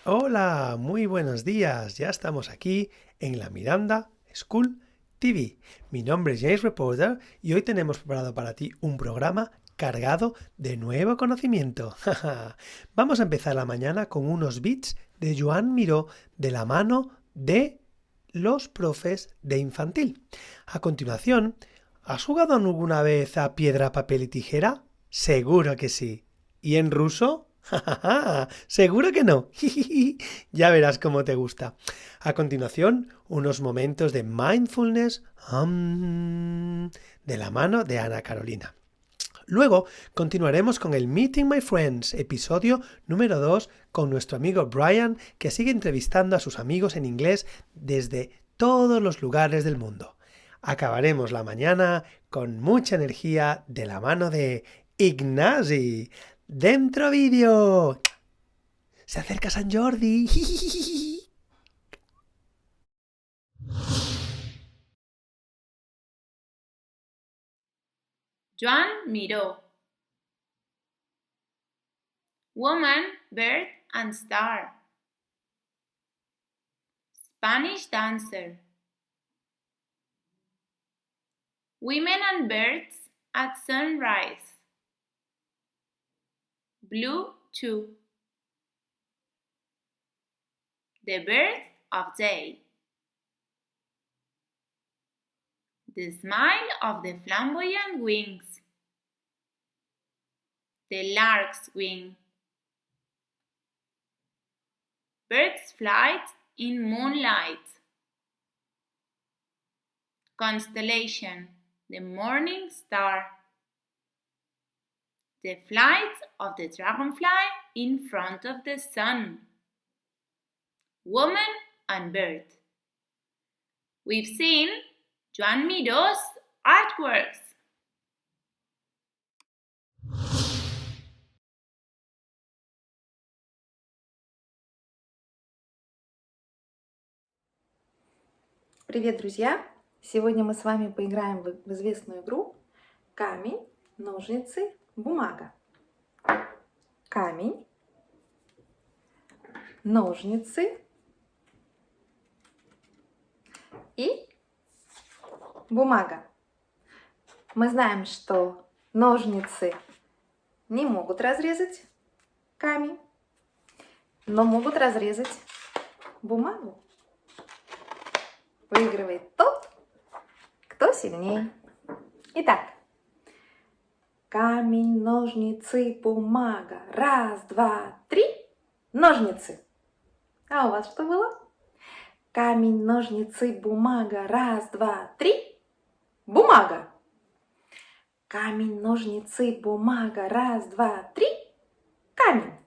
Hola, muy buenos días. Ya estamos aquí en la Miranda School TV. Mi nombre es James Reporter y hoy tenemos preparado para ti un programa cargado de nuevo conocimiento. Vamos a empezar la mañana con unos beats de Joan Miró de la mano de los profes de infantil. A continuación, ¿has jugado alguna vez a piedra, papel y tijera? Seguro que sí. ¿Y en ruso? Seguro que no. Ya verás cómo te gusta. A continuación, unos momentos de mindfulness de la mano de Ana Carolina. Luego continuaremos con el Meeting My Friends, episodio número 2, con nuestro amigo Brian, que sigue entrevistando a sus amigos en inglés desde todos los lugares del mundo. Acabaremos la mañana con mucha energía de la mano de Ignasi. ¡Dentro vídeo! ¡Se acerca San Jordi! Joan Miró. Woman, bird and star. Spanish dancer. Women and birds at sunrise. Blue 2. The birth of day. The smile of the flamboyant wings. The lark's wing. Bird's flight in moonlight. Constellation, the morning star. The flight of the dragonfly in front of the sun. Woman and bird. We've seen Joan Miró's artworks. Привет, друзья! Сегодня мы с вами поиграем в известную игру «Камень, ножницы, бумага». Камень, ножницы и бумага. Мы знаем, что ножницы не могут разрезать камень, но могут разрезать бумагу. Выигрывает тот, кто сильнее. Итак, камень, ножницы, бумага. Раз, два, три. Ножницы. А у вас что было? Камень, ножницы, бумага. Раз, два, три. Бумага. Камень, ножницы, бумага. Раз, два, три. Камень.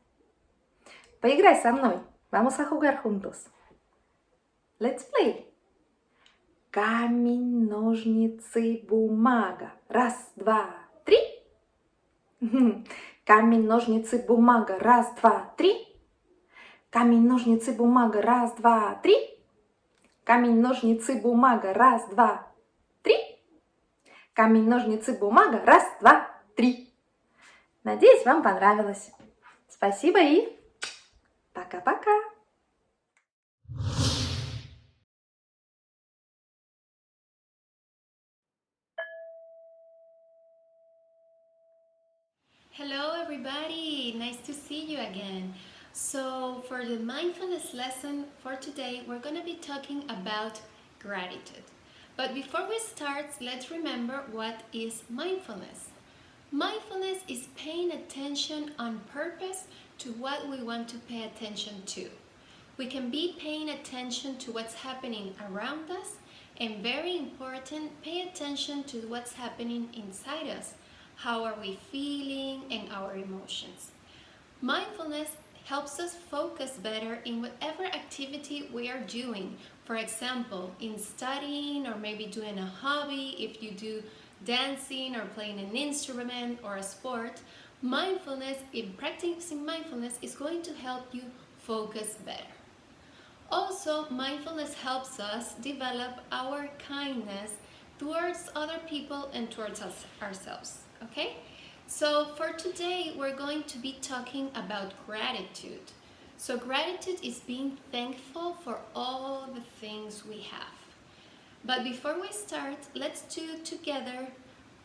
Поиграй со мной. Vamos a jugar juntos. Let's play. Камень, ножницы, бумага. Раз, два, три. Камень, ножницы, бумага. Раз, два, три. Камень, ножницы, бумага. Раз, два, три. Камень, ножницы, бумага. Раз, два, три. Камень, ножницы, бумага. Раз, два, три. Надеюсь, вам понравилось. Спасибо и пока-пока. Hello everybody, nice to see you again. So for the mindfulness lesson for today, we're going to be talking about gratitude. But before we start, let's remember what is mindfulness. Mindfulness is paying attention on purpose to what we want to pay attention to. We can be paying attention to what's happening around us, and very important, pay attention to what's happening inside us. How are we feeling and our emotions? Mindfulness helps us focus better in whatever activity we are doing. For example, in studying or maybe doing a hobby, if you do dancing or playing an instrument or a sport, mindfulness, in practicing mindfulness, is going to help you focus better. Also, mindfulness helps us develop our kindness towards other people and towards ourselves. Okay? So for today, we're going to be talking about gratitude. So gratitude is being thankful for all the things we have. But before we start, let's do together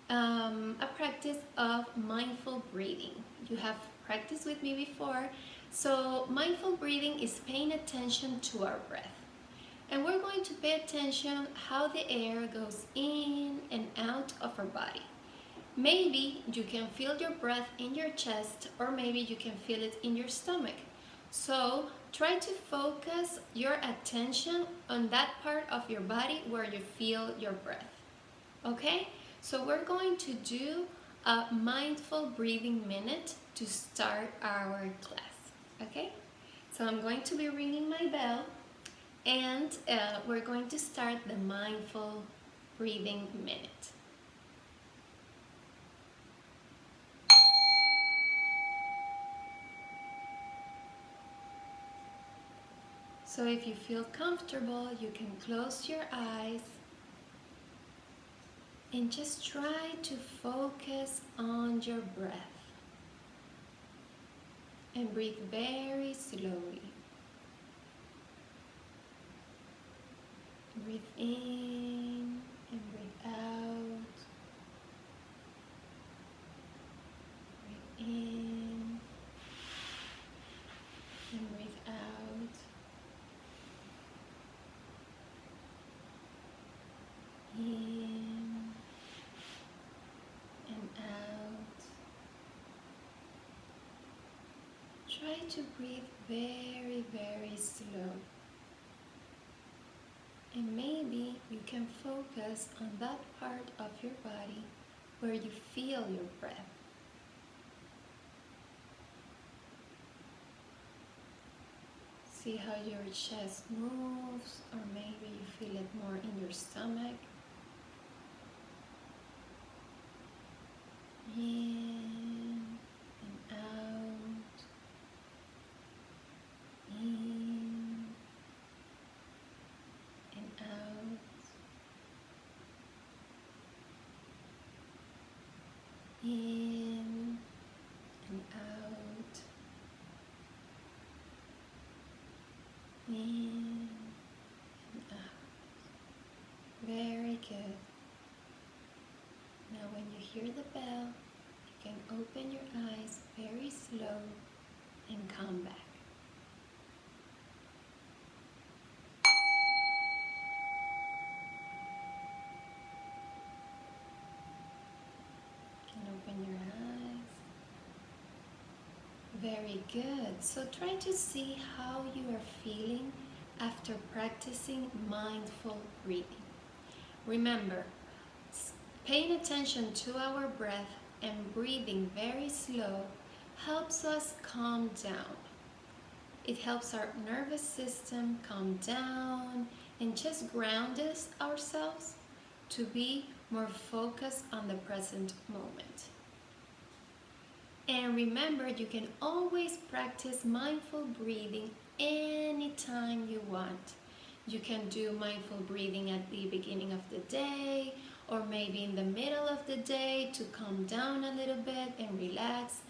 a practice of mindful breathing. You have practiced with me before. So mindful breathing is paying attention to our breath. And we're going to pay attention how the air goes in and out of our body. Maybe you can feel your breath in your chest, or maybe you can feel it in your stomach. So try to focus your attention on that part of your body where you feel your breath. Okay? So we're going to do a mindful breathing minute to start our class. Okay? So I'm going to be ringing my bell, and we're going to start the mindful breathing minute. So if you feel comfortable, you can close your eyes and just try to focus on your breath and breathe very slowly. Breathe in and breathe out. Breathe in and breathe out. In and out. Try to breathe very, very slow. And maybe you can focus on that part of your body where you feel your breath. See how your chest moves, or maybe you feel it more in your stomach. In and out. In and out. In and out. In and out. Very good. Now when you hear the bell, you can open your eyes very slow and come back. You can open your eyes. Very good. So try to see how you are feeling after practicing mindful breathing. Remember, paying attention to our breath and breathing very slow helps us calm down. It helps our nervous system calm down and just ground us ourselves to be more focused on the present moment. And remember, you can always practice mindful breathing anytime you want. You can do mindful breathing at the beginning of the day, or maybe in the middle of the day to calm down a little bit and relax.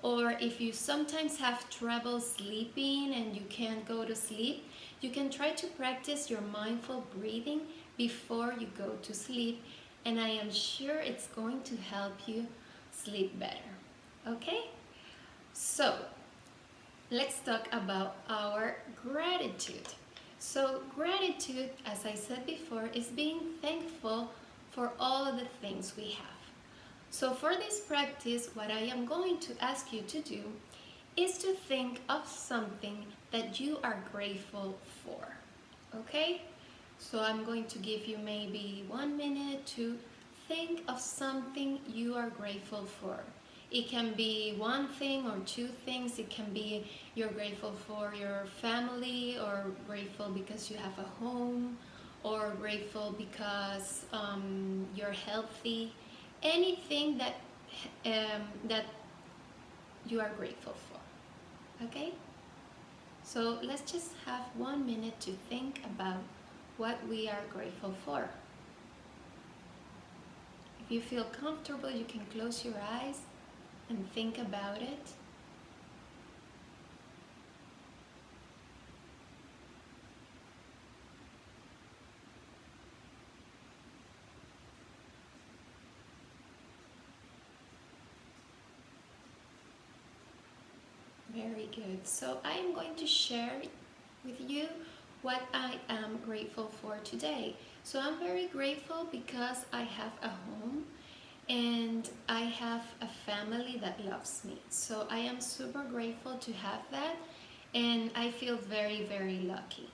Or if you sometimes have trouble sleeping and you can't go to sleep, you can try to practice your mindful breathing before you go to sleep, and I am sure it's going to help you sleep better. Okay? So, let's talk about our gratitude. So, gratitude, as I said before, is being thankful for all the things we have. So for this practice, what I am going to ask you to do is to think of something that you are grateful for. Okay? So I'm going to give you maybe 1 minute to think of something you are grateful for. It can be one thing or two things. It can be you're grateful for your family, or grateful because you have a home, or grateful because you're healthy. Anything that you are grateful for. Okay? So let's just have 1 minute to think about what we are grateful for. If you feel comfortable, you can close your eyes and think about it. Very good. So I am going to share with you what I am grateful for today. So I'm very grateful because I have a home and I have a family that loves me. So I am super grateful to have that, and I feel very, very lucky.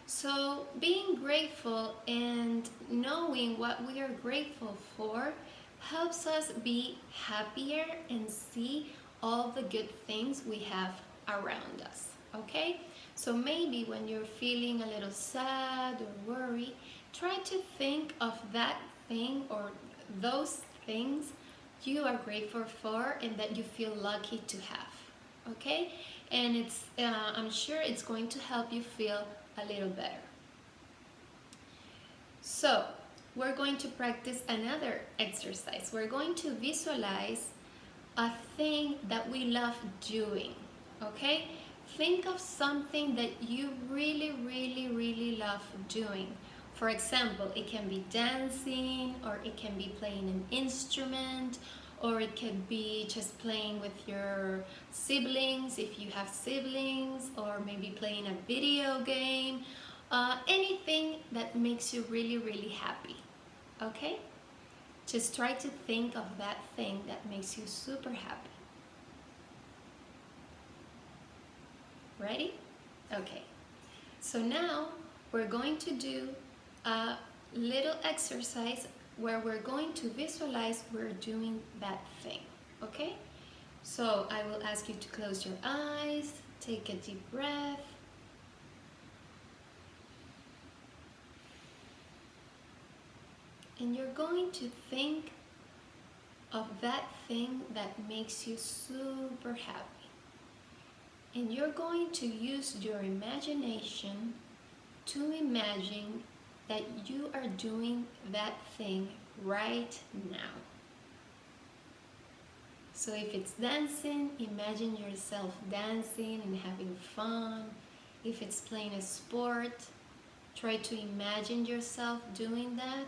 So being grateful and knowing what we are grateful for helps us be happier and see all the good things we have around us. Okay? So maybe when you're feeling a little sad or worried, try to think of that thing or those things you are grateful for and that you feel lucky to have. Okay? And I'm sure it's going to help you feel a little better. So we're going to practice another exercise. We're going to visualize a thing that we love doing. Okay? Think of something that you really, really, really love doing. For example, it can be dancing, or it can be playing an instrument, or it could be just playing with your siblings if you have siblings, or maybe playing a video game. Anything that makes you really, really happy. Okay? Just try to think of that thing that makes you super happy. Ready? Okay. So now we're going to do a little exercise where we're going to visualize we're doing that thing. Okay? So I will ask you to close your eyes, take a deep breath. And you're going to think of that thing that makes you super happy. And you're going to use your imagination to imagine that you are doing that thing right now. So if it's dancing, imagine yourself dancing and having fun. If it's playing a sport, try to imagine yourself doing that.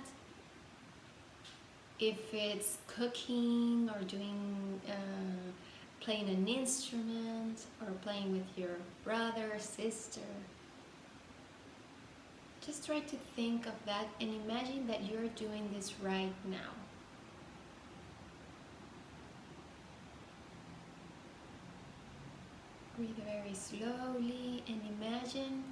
If it's cooking or playing an instrument or playing with your brother or sister, just try to think of that and imagine that you're doing this right now. Breathe very slowly and imagine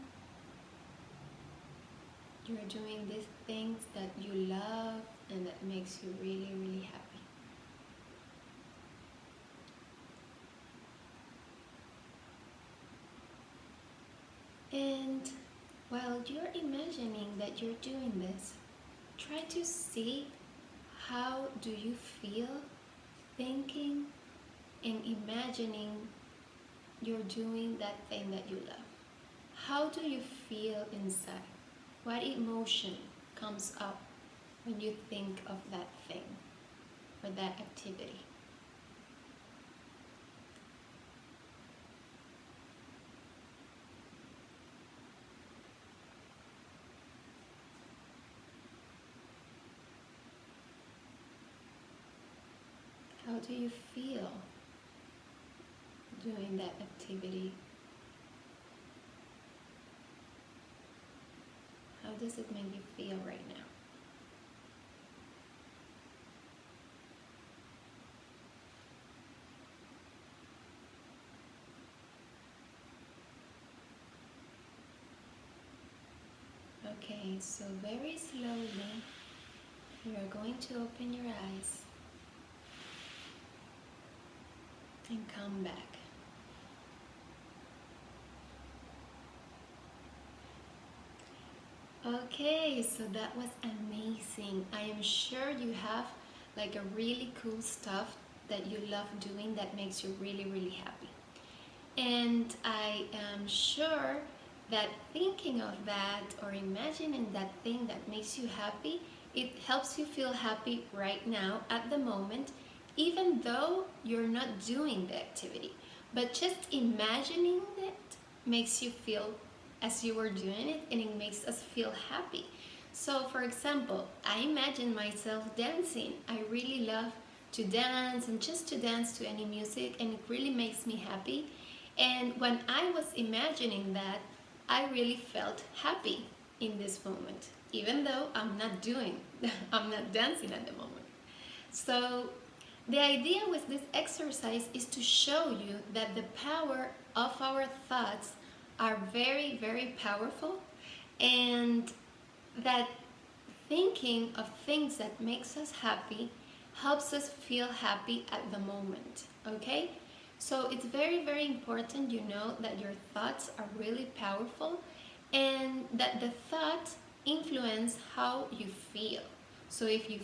you're doing these things that you love and that makes you really, really happy. And while you're imagining that you're doing this, try to see how do you feel thinking and imagining you're doing that thing that you love. How do you feel inside? What emotion comes up when you think of that thing or that activity? How do you feel doing that activity? How does it make you feel right now? Okay, so very slowly you are going to open your eyes and come back. Okay, so that was amazing. I am sure you have like a really cool stuff that you love doing that makes you really, really happy. And I am sure that thinking of that or imagining that thing that makes you happy, it helps you feel happy right now at the moment, even though you're not doing the activity. But just imagining it makes you feel as you were doing it, and it makes us feel happy. So for example, I imagine myself dancing. I really love to dance and just to dance to any music, and it really makes me happy. And when I was imagining that, I really felt happy in this moment, even though I'm not I'm not dancing at the moment. So the idea with this exercise is to show you that the power of our thoughts are very, very powerful, and that thinking of things that makes us happy helps us feel happy at the moment. Okay? So it's very, very important you know that your thoughts are really powerful and that the thoughts influence how you feel. So if you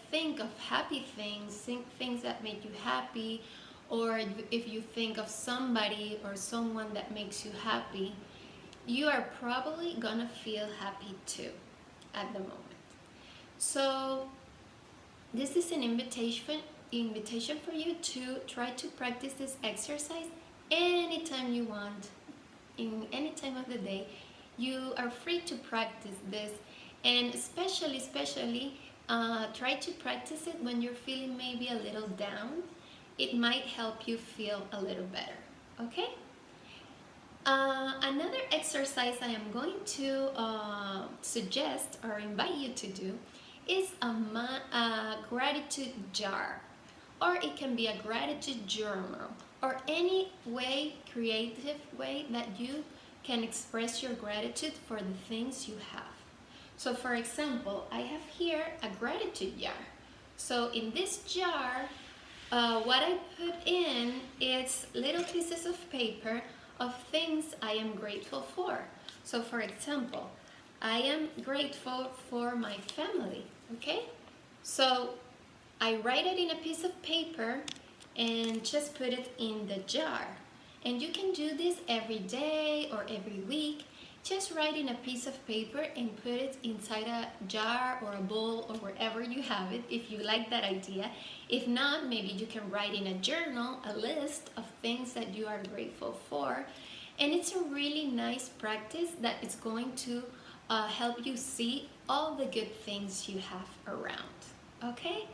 think of happy things, think things that make you happy, or if you think of somebody or someone that makes you happy, you are probably gonna feel happy too at the moment. So this is an invitation for you to try to practice this exercise anytime you want, in any time of the day. You are free to practice this, and especially try to practice it when you're feeling maybe a little down. It might help you feel a little better. Okay? Another exercise I am going to suggest or invite you to do is a gratitude jar, or it can be a gratitude journal, or any way, creative way that you can express your gratitude for the things you have. So for example, I have here a gratitude jar. So in this jar, what I put in is little pieces of paper of things I am grateful for. So for example, I am grateful for my family, okay? So I write it in a piece of paper and just put it in the jar. And you can do this every day or every week. Just write in a piece of paper and put it inside a jar or a bowl or wherever you have it, if you like that idea. If not, maybe you can write in a journal a list of things that you are grateful for. And it's a really nice practice that is going to help you see all the good things you have around. Okay?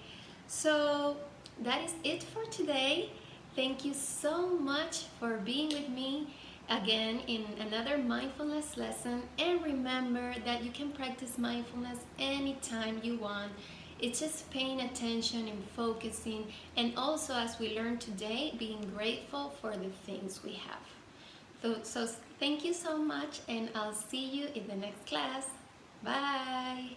So that is it for today. Thank you so much for being with me again in another mindfulness lesson. And remember that you can practice mindfulness anytime you want. It's just paying attention and focusing, and also, as we learned today, being grateful for the things we have. So thank you so much, and I'll see you in the next class. Bye!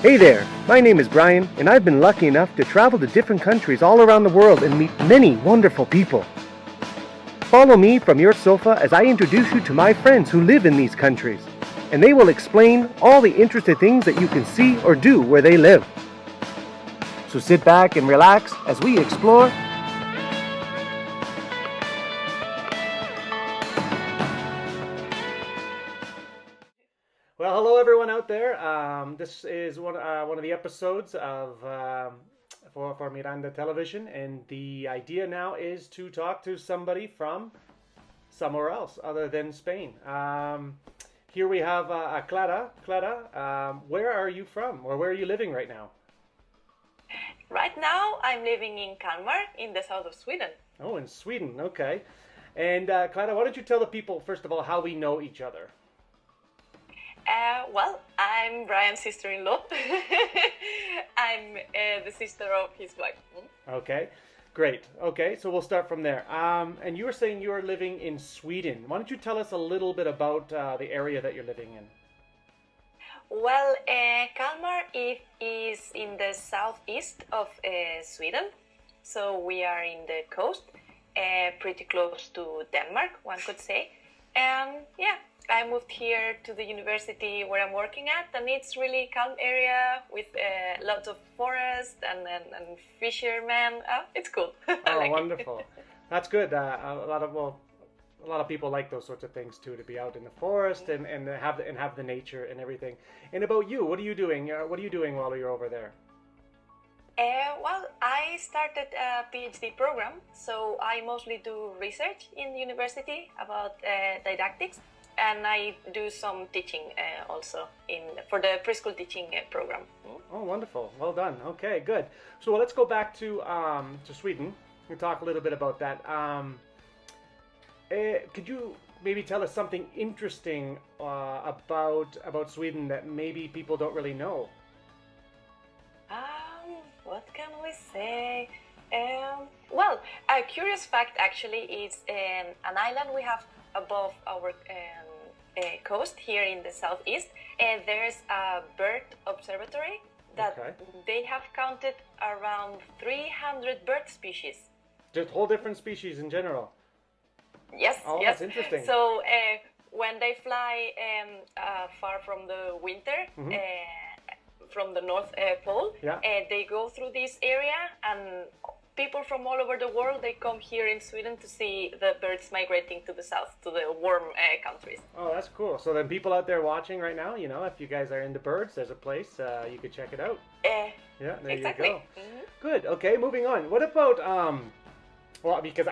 Hey there, my name is Brian, and I've been lucky enough to travel to different countries all around the world and meet many wonderful people. Follow me from your sofa as I introduce you to my friends who live in these countries, and they will explain all the interesting things that you can see or do where they live. So sit back and relax as we explore. Well, hello everyone out there. This is one of the episodes of for Miranda Television, and the idea now is to talk to somebody from somewhere else other than Spain. Here we have Clara. Clara, where are you from, or where are you living right now? Right now, I'm living in Kalmar, in the south of Sweden. Oh, in Sweden. Okay. And Clara, why don't you tell the people first of all how we know each other? Well, I'm Brian's sister-in-law. I'm the sister of his wife. Okay, great. Okay, so we'll start from there. And you were saying you are living in Sweden. Why don't you tell us a little bit about the area that you're living in? Well, Kalmar is in the southeast of Sweden. So we are in the coast, pretty close to Denmark, one could say. And yeah, I moved here to the university where I'm working at, and it's really calm area with lots of forest and fishermen. It's cool. Oh, like wonderful! That's good. A lot of people like those sorts of things too, to be out in the forest and have the nature and everything. And about you, what are you doing? What are you doing while you're over there? Well, I started a PhD program, so I mostly do research in the university about didactics, and I do some teaching also for the preschool teaching program. Oh, wonderful. Well done. Okay, good. So let's go back to Sweden and talk a little bit about that. Could you maybe tell us something interesting about Sweden that maybe people don't really know? What can we say? Well, a curious fact actually is an island we have above our coast here in the southeast. There's a bird observatory that they have counted around 300 bird species. Just whole different species in general. Yes, oh, yes. That's interesting. So when they fly far from the winter, from the North Pole, they go through this area, and people from all over the world, they come here in Sweden to see the birds migrating to the south, to the warm countries. Oh, that's cool. So then people out there watching right now, if you guys are into birds, there's a place you could check it out. Yeah, there exactly. you go. Good. Okay, moving on. What about well, because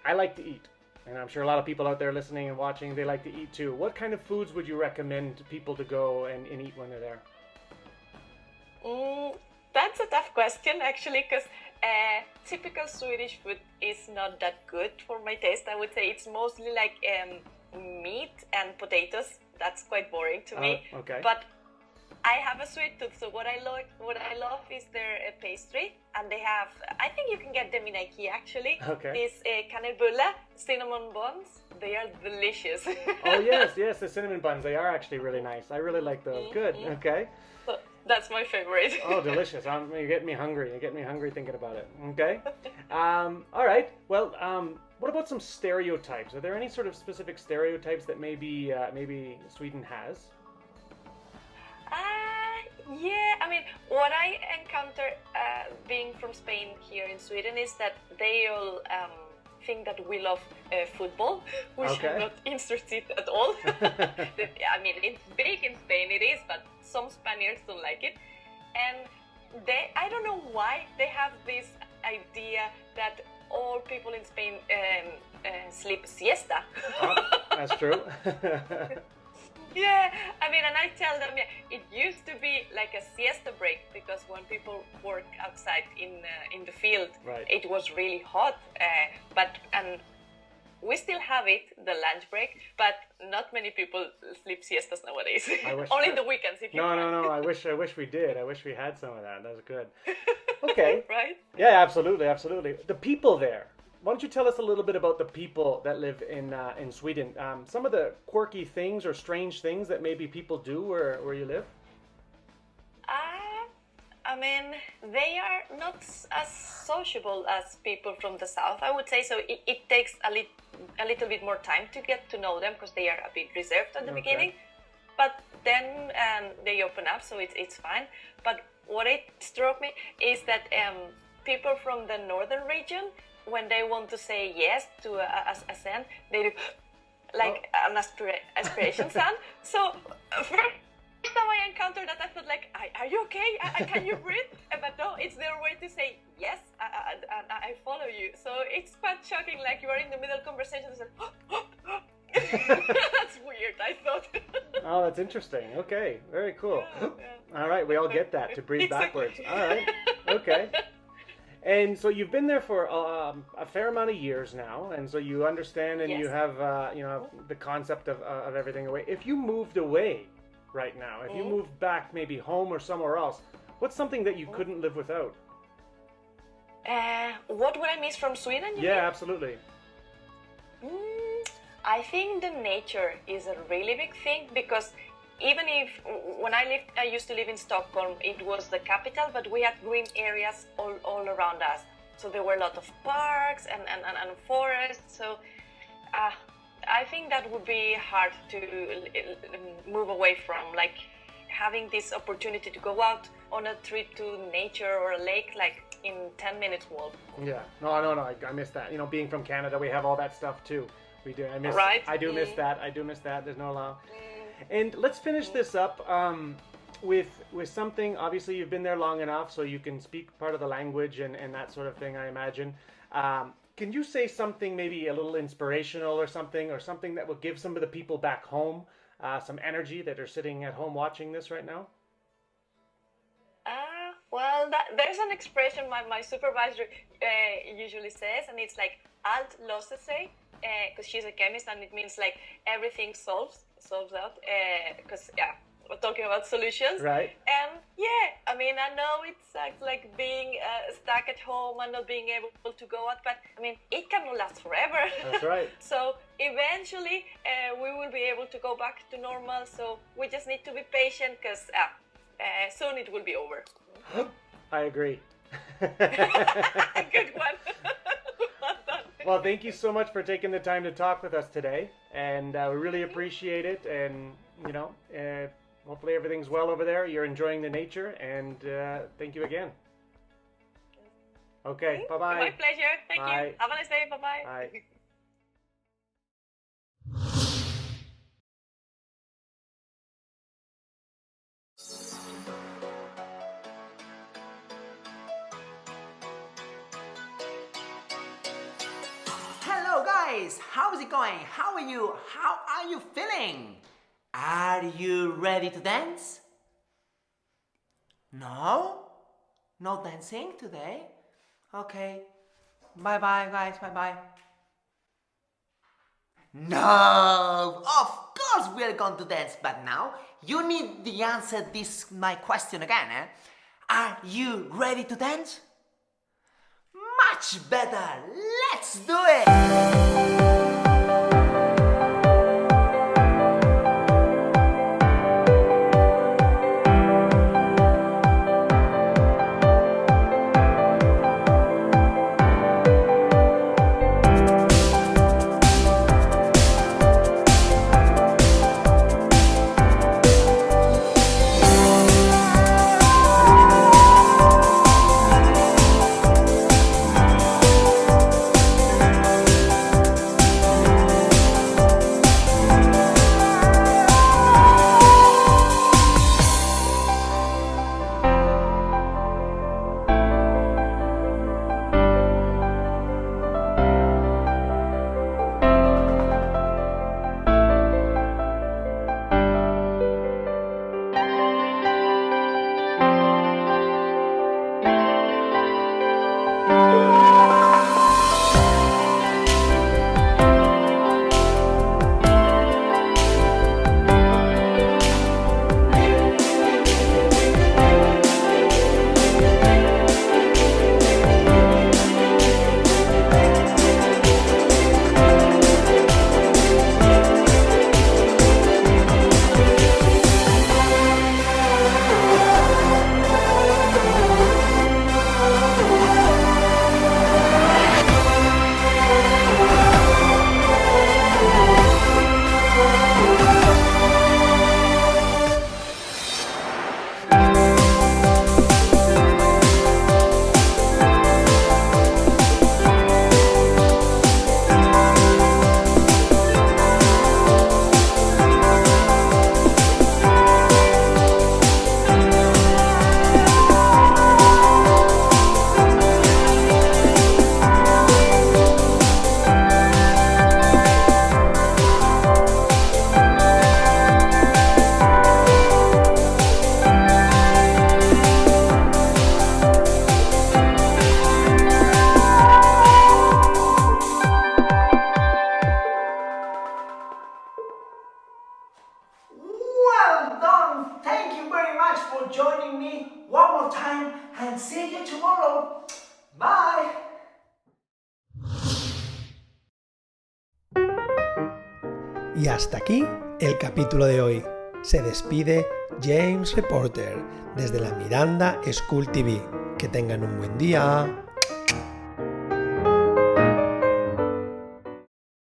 I like to eat, and I'm sure a lot of people out there listening and watching, they like to eat too. What kind of foods would you recommend people to go and eat when they're there? That's a tough question, actually, because typical Swedish food is not that good for my taste. I would say it's mostly like meat and potatoes. That's quite boring to me. Okay. But I have a sweet tooth, so what I love is their pastry, and they have. I think you can get them in IKEA actually. Okay. This kanelbulle, cinnamon buns. They are delicious. Oh yes, the cinnamon buns. They are actually really nice. I really like those. Good. Okay. So that's my favorite. Oh, delicious. You're getting me hungry. You're getting me hungry thinking about it. Okay. All right. Well, what about some stereotypes? Are there any sort of specific stereotypes that maybe Sweden has? Yeah, I mean, what I encounter being from Spain here in Sweden is that they all think that we love football, which I'm not interested at all. I mean, it's big in Spain, it is, but some Spaniards don't like it. And I don't know why, they have this idea that all people in Spain sleep siesta. Oh, that's true. Yeah, I mean, and I tell them, it used to be like a siesta break, because when people work outside in the field, it was really hot. And we still have it, the lunch break, but not many people sleep siestas nowadays. Only in the weekends. If you No. I wish we did. I wish we had some of that. That was good. Okay. Right? Yeah, absolutely. The people there. Why don't you tell us a little bit about the people that live in Sweden? Some of the quirky things or strange things that maybe people do where you live? I mean, they are not as sociable as people from the south, I would say. So it takes a little bit more time to get to know them, because they are a bit reserved at the beginning. But then they open up, so it's fine. But what it struck me is that people from the northern region, when they want to say yes to a sound, they do like an aspiration sound. So first time I encountered that, I thought like, are you okay? Can you breathe? But no, it's their way to say yes, I follow you. So it's quite shocking, like you are in the middle of conversation and that's weird, I thought. Oh, that's interesting. Okay, very cool. All right, we all get that, to breathe backwards. All right, okay. And so you've been there for a fair amount of years now, and so you understand, and you have the concept of everything away. If you moved away right now, if you moved back maybe home or somewhere else, what's something that you couldn't live without? What would I miss from Sweden? You mean? Absolutely. I think the nature is a really big thing, because even if when I used to live in Stockholm, it was the capital, but we had green areas all around us. So there were a lot of parks and forests. So I think that would be hard to move away from, like having this opportunity to go out on a trip to nature or a lake, like in 10 minutes walk. Yeah, no, I miss that. Being from Canada, we have all that stuff too. We do. I do miss that. There's no law. And let's finish this up. with something, obviously you've been there long enough, so you can speak part of the language and that sort of thing, I imagine. Can you say something maybe a little inspirational or something that will give some of the people back home some energy that are sitting at home watching this right now? Well, there's an expression my supervisor usually says, and it's like alt losese, because she's a chemist, and it means like everything solves out, because we're talking about solutions. Right. And I mean, I know it sucks like being stuck at home and not being able to go out, but I mean, it cannot last forever. That's right. So eventually we will be able to go back to normal, so we just need to be patient, because soon it will be over. I agree. Good one. Well done. Well, thank you so much for taking the time to talk with us today, and we really appreciate it. And hopefully everything's well over there. You're enjoying the nature, and thank you again. Okay, bye-bye. My pleasure. Thank Bye. you. Have a nice day. Bye-bye. Bye. Hello guys, how is it going? How are you? How are you feeling? Are you ready to dance? No? No dancing today? Okay. Bye bye guys, bye bye. No! Of course we are going to dance, but now you need to answer my question again, eh? Are you ready to dance? Much better! Let's do it! joining me one more time and see you tomorrow. Bye. Y hasta aquí el capítulo de hoy. Se despide James Reporter desde la Miranda School TV. Que tengan un buen día.